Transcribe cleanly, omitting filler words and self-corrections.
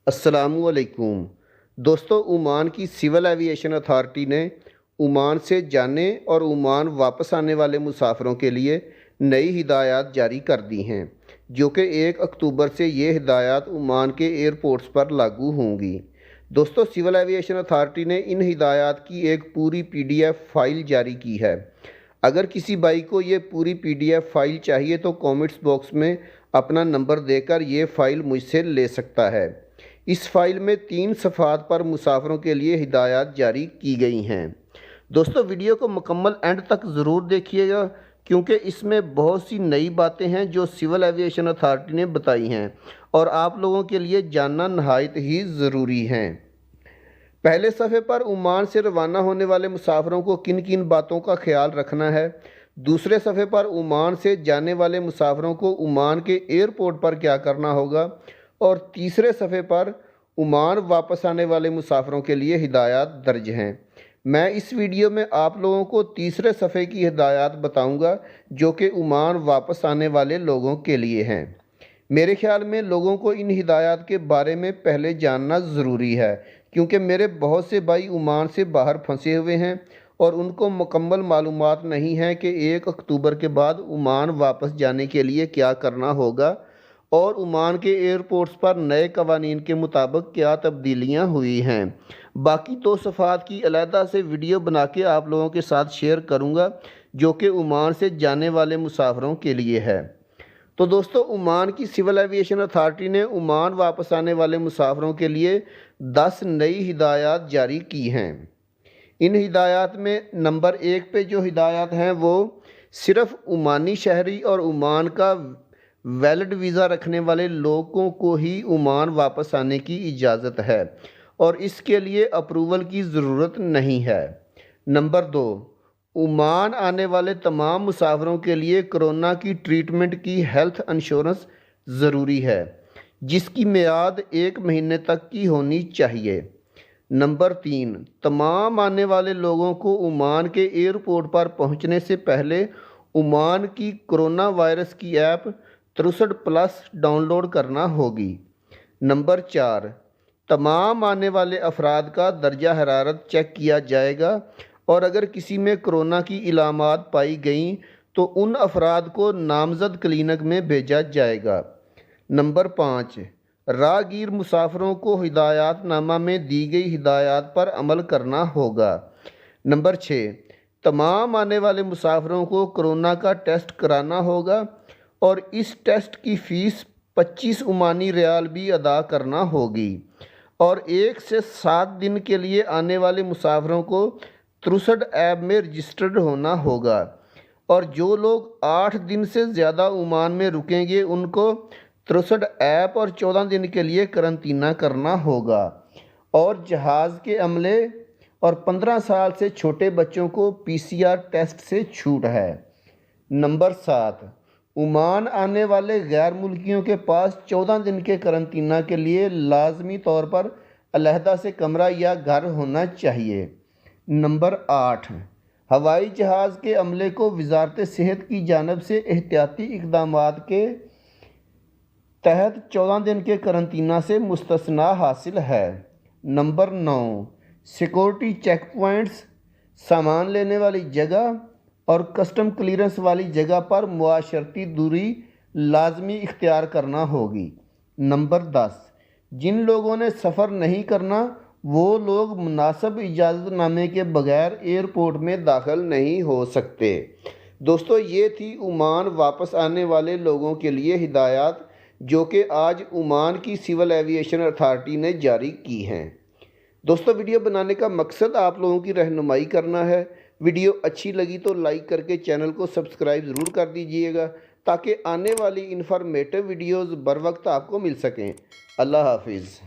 अस्सलामुअलैकुम दोस्तों, ओमान की सिविल एविएशन अथॉरिटी ने ओमान से जाने और ओमान वापस आने वाले मुसाफिरों के लिए नई हिदायत जारी कर दी हैं, जो कि 1 अक्टूबर से ये हिदायत ओमान के एयरपोर्ट्स पर लागू होंगी। दोस्तों, सिविल एविएशन अथॉरिटी ने इन हिदायत की एक पूरी PDF फाइल जारी की है। अगर किसी भाई को ये पूरी PDF फाइल चाहिए तो कमेंट्स बॉक्स में अपना नंबर देकर ये फ़ाइल मुझसे ले सकता है। इस फाइल में 3 सफ़ात पर मुसाफिरों के लिए हिदायत जारी की गई हैं। दोस्तों, वीडियो को मुकम्मल एंड तक ज़रूर देखिएगा, क्योंकि इसमें बहुत सी नई बातें हैं जो सिविल एविएशन अथॉरिटी ने बताई हैं और आप लोगों के लिए जानना नहायत ही ज़रूरी हैं। पहले सफ़े पर ओमान से रवाना होने वाले मुसाफिरों को किन किन बातों का ख्याल रखना है। दूसरे सफ़े पर ओमान से जाने वाले मुसाफिरों को ओमान के एयरपोर्ट पर क्या करना होगा। और तीसरे सफ़े पर ओमान वापस आने वाले मुसाफिरों के लिए हिदायत दर्ज हैं। मैं इस वीडियो में आप लोगों को तीसरे सफ़े की हिदायत बताऊंगा, जो कि ओमान वापस आने वाले लोगों के लिए हैं। मेरे ख्याल में लोगों को इन हिदायत के बारे में पहले जानना ज़रूरी है, क्योंकि मेरे बहुत से भाई ओमान से बाहर फंसे हुए हैं और उनको मुकम्मल मालूमात नहीं है कि 1 अक्टूबर के बाद ओमान वापस जाने के लिए क्या करना होगा और ओमान के एयरपोर्ट्स पर नए कवानीन के मुताबिक क्या तब्दीलियां हुई हैं। बाकी 2 सफ़ात की अलहदा से वीडियो बना के आप लोगों के साथ शेयर करूंगा, जो कि ओमान से जाने वाले मुसाफिरों के लिए है। तो दोस्तों, ओमान की सिविल एविएशन अथॉरिटी ने ओमान वापस आने वाले मुसाफिरों के लिए 10 नई हिदायत जारी की हैं। इन हिदायत में नंबर 1 पे जो हिदायत हैं वो सिर्फ़ ओमानी शहरी और ओमान का वैलिड वीज़ा रखने वाले लोगों को ही ओमान वापस आने की इजाज़त है और इसके लिए अप्रूवल की ज़रूरत नहीं है। नंबर 2, ओमान आने वाले तमाम मुसाफिरों के लिए कोरोना की ट्रीटमेंट की हेल्थ इंश्योरेंस ज़रूरी है, जिसकी मियाद 1 महीने तक की होनी चाहिए। नंबर 3, तमाम आने वाले लोगों को ओमान के एयरपोर्ट पर पहुंचने से पहले ओमान की कोरोना वायरस की ऐप 63+ डाउनलोड करना होगी। नंबर 4, तमाम आने वाले अफराद का दर्जा हरारत चेक किया जाएगा और अगर किसी में कोरोना की इलामात पाई गई तो उन अफराद को नामजद क्लिनिक में भेजा जाएगा। नंबर 5, राहगीर मुसाफिरों को हिदायतनामा में दी गई हिदायत पर अमल करना होगा। नंबर 6, तमाम आने वाले मुसाफिरों को कोरोना का टेस्ट कराना होगा और इस टेस्ट की फ़ीस 25 ओमानी रियाल भी अदा करना होगी और 1 से 7 दिन के लिए आने वाले मुसाफिरों को 63 ऐप में रजिस्टर्ड होना होगा और जो लोग 8 दिन से ज़्यादा ओमान में रुकेंगे उनको 63 ऐप और 14 दिन के लिए करंतना करना होगा और जहाज़ के अमले और 15 साल से छोटे बच्चों को PCR टेस्ट से छूट है। नंबर 7, ओमान आने वाले गैर मुल्कियों के पास 14 दिन के करंतना के लिए लाजमी तौर पर अलहदा से कमरा या घर होना चाहिए। नंबर 8, हवाई जहाज़ के अमले को वजारत सेहत की जानिब से एहतियाती इक़दामात के तहत 14 दिन के करंतना से मुस्तस्ना हासिल है। नंबर 9, सिक्योरिटी चेक पॉइंट्स, सामान लेने वाली जगह और कस्टम क्लियरेंस वाली जगह पर मुआशरती दूरी लाजमी इख्तियार करना होगी। नंबर 10, जिन लोगों ने सफ़र नहीं करना वो लोग मुनासिब इजाज़तनामे के बगैर एयरपोर्ट में दाखिल नहीं हो सकते। दोस्तों, ये थी ओमान वापस आने वाले लोगों के लिए हिदायत, जो कि आज ओमान की सिविल एविएशन अथॉरिटी ने जारी की हैं। दोस्तों, वीडियो बनाने का मकसद आप लोगों की रहनुमाई करना है। वीडियो अच्छी लगी तो लाइक करके चैनल को सब्सक्राइब ज़रूर कर दीजिएगा, ताकि आने वाली इन्फॉर्मेटिव वीडियोज़ बर वक्त आपको मिल सकें। अल्लाह हाफिज़।